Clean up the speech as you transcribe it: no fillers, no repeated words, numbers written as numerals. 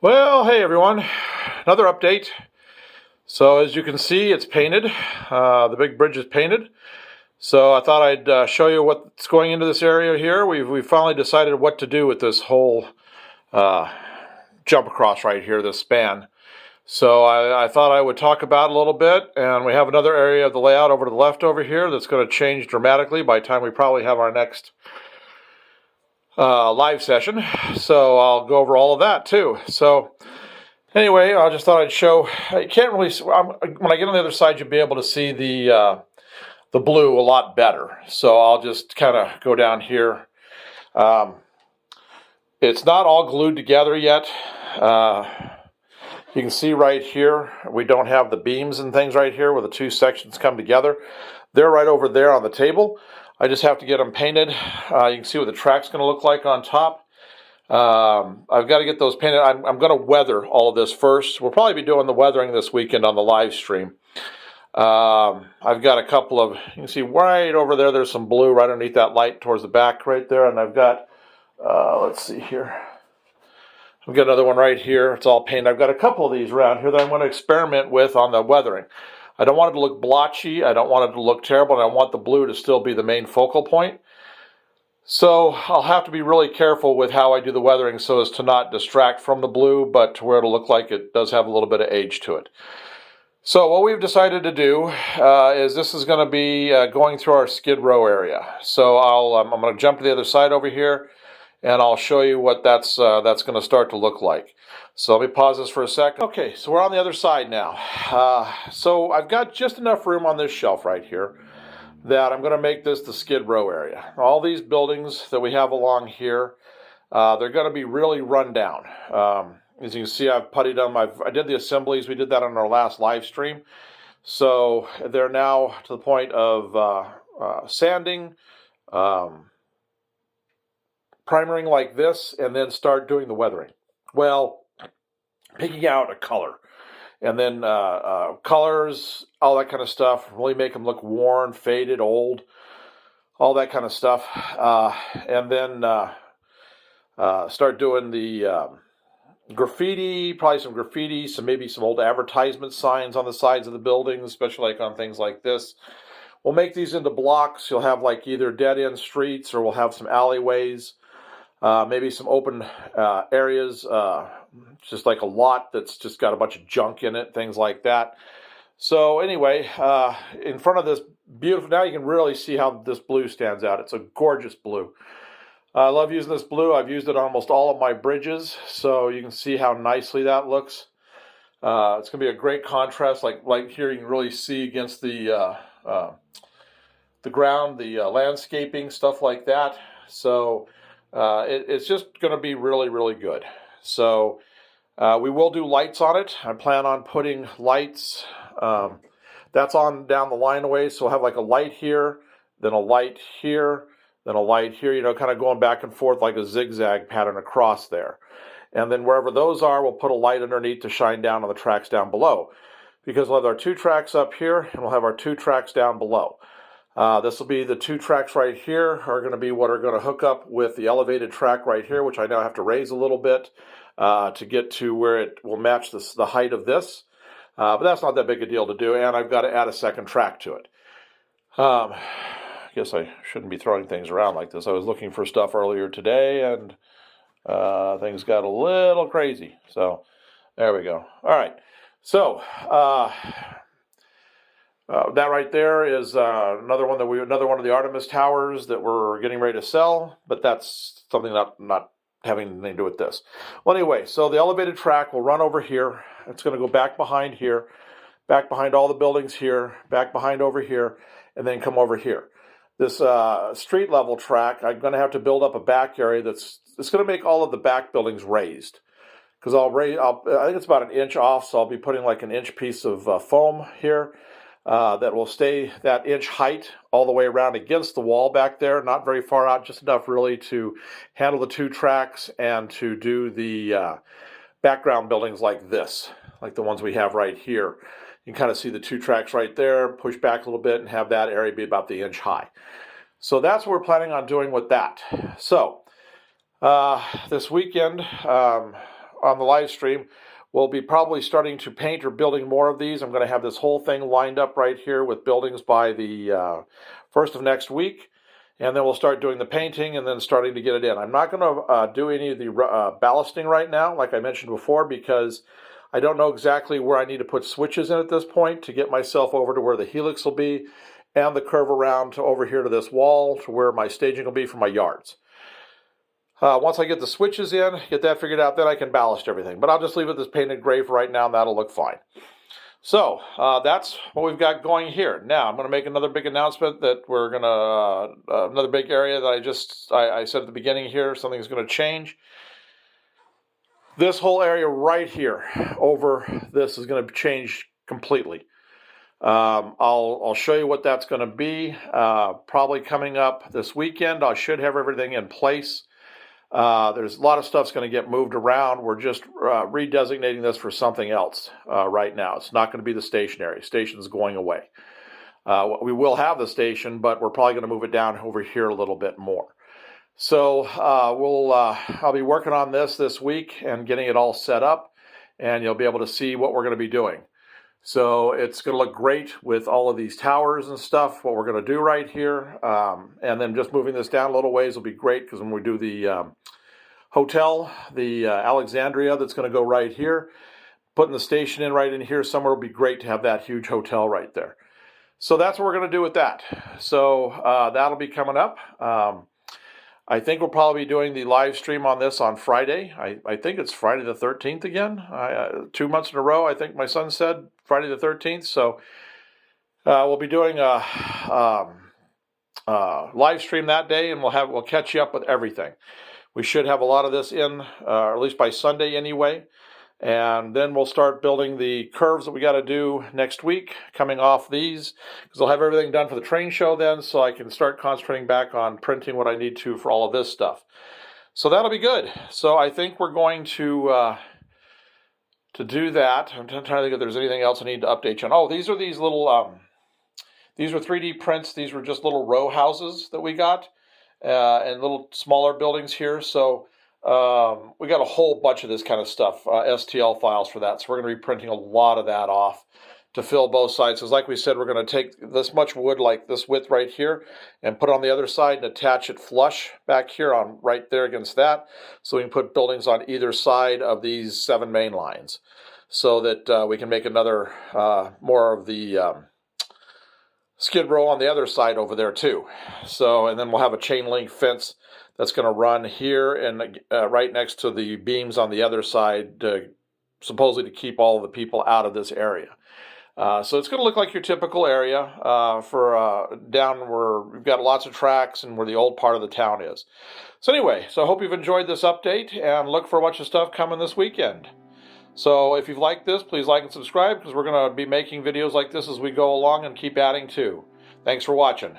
Well, hey everyone, another update. So as you can see, it's painted. The big bridge is painted. So I thought I'd show you what's going into this area here. We've finally decided what to do with this whole jump across right here, this span. So I thought I would talk about it a little bit, and we have another area of the layout over to the left over here that's going to change dramatically by the time we probably have our next live session. So I'll go over all of that too. So anyway, I just thought I'd show. You can't really when I get on the other side, you'll be able to see the blue a lot better. So I'll just kind of go down here. It's not all glued together yet. You can see right here, we don't have the beams and things right here where the two sections come together. They're right over there on the table. I just have to get them painted. You can see what the track's going to look like on top. I've got to get those painted. I'm going to weather all of this first. We'll probably be doing the weathering this weekend on the live stream. I've got a couple of, you can see right over there, there's some blue right underneath that light towards the back right there. And I've got, let's see here. I've got another one right here. It's all painted. I've got a couple of these around here that I'm going to experiment with on the weathering. I don't want it to look blotchy. I don't want it to look terrible. And I want the blue to still be the main focal point. So I'll have to be really careful with how I do the weathering so as to not distract from the blue, but to where it'll look like it does have a little bit of age to it. So what we've decided to do is this is going to be going through our Skid Row area. So I'm going to jump to the other side over here, and I'll show you what that's going to start to look like. So let me pause this for a second. Okay, so we're on the other side now. So I've got just enough room on this shelf right here that I'm going to make this the Skid Row area. All these buildings that we have along here, they're going to be really run down. As you can see, I've puttied them. I did the assemblies. We did that on our last live stream. So they're now to the point of sanding, primering like this, and then start doing the weathering. Well, picking out a color. And then colors, all that kind of stuff, really make them look worn, faded, old, all that kind of stuff. And then start doing the graffiti, probably some graffiti, maybe some old advertisement signs on the sides of the buildings, especially like on things like this. We'll make these into blocks. You'll have like either dead-end streets or we'll have some alleyways, maybe some open areas, just like a lot that's just got a bunch of junk in it, things like that. So anyway, in front of this beautiful, now you can really see how this blue stands out. It's a gorgeous blue. I love using this blue. I've used it on almost all of my bridges, so you can see how nicely that looks. It's going to be a great contrast. Like here, you can really see against the ground, the landscaping, stuff like that. So it's just going to be really, really good. So we will do lights on it. I plan on putting lights. That's on down the line away. So we'll have like a light here, then a light here, then a light here, you know, kind of going back and forth like a zigzag pattern across there. And then wherever those are, we'll put a light underneath to shine down on the tracks down below. Because we'll have our two tracks up here, and we'll have our two tracks down below. This will be the two tracks right here are going to be what are going to hook up with the elevated track right here, which I now have to raise a little bit to get to where it will match the height of this. But that's not that big a deal to do, and I've got to add a second track to it. I guess I shouldn't be throwing things around like this. I was looking for stuff earlier today, and things got a little crazy. So there we go. All right. So that right there is another one of the Artemis towers that we're getting ready to sell, but that's something not having anything to do with this. Well, anyway, so the elevated track will run over here. It's going to go back behind here, back behind all the buildings here, back behind over here, and then come over here. This street level track, I'm going to have to build up a back area it's going to make all of the back buildings raised. Because I think it's about an inch off, so I'll be putting like an inch piece of foam here that will stay that inch height all the way around against the wall back there, not very far out, just enough really to handle the two tracks and to do the background buildings like this, like the ones we have right here. You can kind of see the two tracks right there, push back a little bit and have that area be about the inch high. So that's what we're planning on doing with that. So this weekend, on the live stream, we'll be probably starting to paint or building more of these. I'm going to have this whole thing lined up right here with buildings by the first of next week. And then we'll start doing the painting and then starting to get it in. I'm not going to do any of the ballasting right now, like I mentioned before, because I don't know exactly where I need to put switches in at this point to get myself over to where the helix will be and the curve around to over here to this wall to where my staging will be for my yards. Once I get the switches in, get that figured out, then I can ballast everything. But I'll just leave it this painted gray for right now, and that'll look fine. So that's what we've got going here. Now I'm going to make another big announcement that we're going to, another big area that I said at the beginning here, something's going to change. This whole area right here over this is going to change completely. I'll show you what that's going to be. Probably coming up this weekend. I should have everything in place. There's a lot of stuff's going to get moved around. We're just redesignating this for something else right now. It's not going to be the stationary. Station's going away. We will have the station, but we're probably going to move it down over here a little bit more. So I'll be working on this week and getting it all set up, and you'll be able to see what we're going to be doing. So it's going to look great with all of these towers and stuff, what we're going to do right here. And then just moving this down a little ways will be great, because when we do the hotel, the Alexandria that's going to go right here, putting the station in right in here somewhere will be great to have that huge hotel right there. So that's what we're going to do with that. So that'll be coming up. I think we'll probably be doing the live stream on this on Friday. I think it's Friday the 13th again. 2 months in a row, I think my son said Friday the 13th. So we'll be doing a live stream that day, and we'll catch you up with everything. We should have a lot of this in, or at least by Sunday anyway. And then we'll start building the curves that we got to do next week, coming off these, because I'll have everything done for the train show then, so I can start concentrating back on printing what I need to for all of this stuff. So that'll be good. So I think we're going to do that. I'm trying to think if there's anything else I need to update you on. Oh, these are these little, these were 3D prints. These were just little row houses that we got, and little smaller buildings here. So we got a whole bunch of this kind of stuff, STL files for that. So we're going to be printing a lot of that off to fill both sides. Because like we said, we're going to take this much wood, like this width right here, and put it on the other side and attach it flush back here on right there against that. So we can put buildings on either side of these 7 main lines, so that we can make another, more of the skid row on the other side over there too. So, and then we'll have a chain link fence that's going to run here and right next to the beams on the other side, supposedly to keep all of the people out of this area. So it's going to look like your typical area for down where we've got lots of tracks and where the old part of the town is. So anyway, so I hope you've enjoyed this update, and look for a bunch of stuff coming this weekend. So if you've liked this, please like and subscribe, because we're going to be making videos like this as we go along and keep adding to. Thanks for watching.